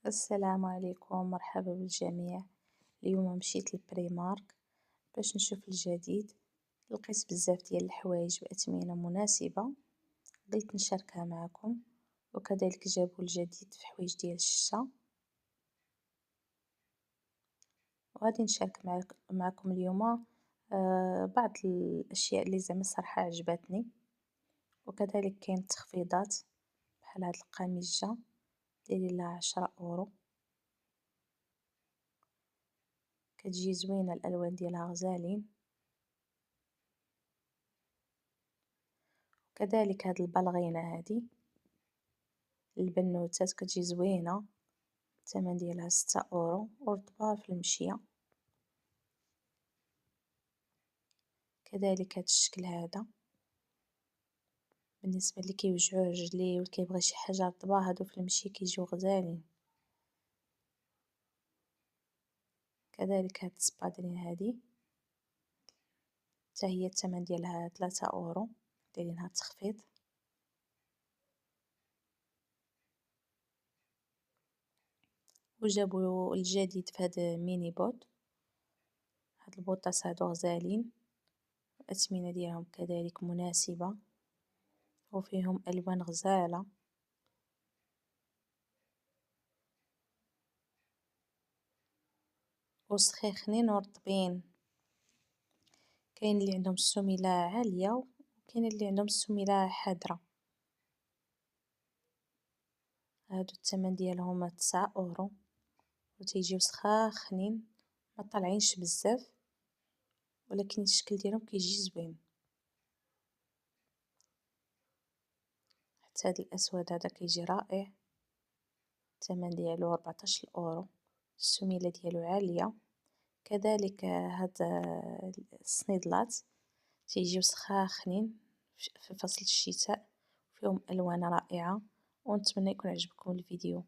السلام عليكم، مرحبا بالجميع. اليوم مشيت للبريمارك باش نشوف الجديد. لقيت بزاف ديال الحوايج بأثمنة مناسبة، قلت نشاركها معكم. وكذلك جابوا الجديد في حوايج ديال الشتا، وغادي نشارك معكم اليوم بعض الاشياء اللي زعما صراحة عجبتني. وكذلك كاين تخفيضات بحال هاد القميجة اللي لها 10 اورو، كتجي زوينة، الالوان ديالها غزالين. كذلك هاد البلغينة هادي البنوتات كتجي زوينة، الثمن ديالها 6 اورو ورطبة في المشية. كذلك هاد الشكل هذا بالنسبة اللي كيوجعوه رجليه واللي كيبغي شي حاجة رطبة، هادو في المشي كيجيو غزالين. كذلك هاد السبادرين هادي حتى هي الثمن ديالها 3 اورو، دايرينها تخفيض. وجابوا الجديد في هاد ميني بوت، هاد البوطاس هادو غزالين، الأثمنة ديالهم كذلك مناسبة وفيهم ألوان غزالة. وسخيخنين ورطبين، كاين اللي عندهم السميلة عالية وكاين اللي عندهم السميلة حادرة. هادو الثمن ديالهم 9 اورو وتيجيو سخاخنين، ما طالعينش بزاف، ولكن الشكل ديالهم كيجي زوين. حتى هاد الاسود هذا كيجي رائع، الثمن ديالو 14 اورو، السميلة ديالو عالية. كذلك هاد السنيدلات تيجيو سخاخنين في فصل الشتاء، فيهم الوان رائعة، ونتمنى يكون عجبكم الفيديو.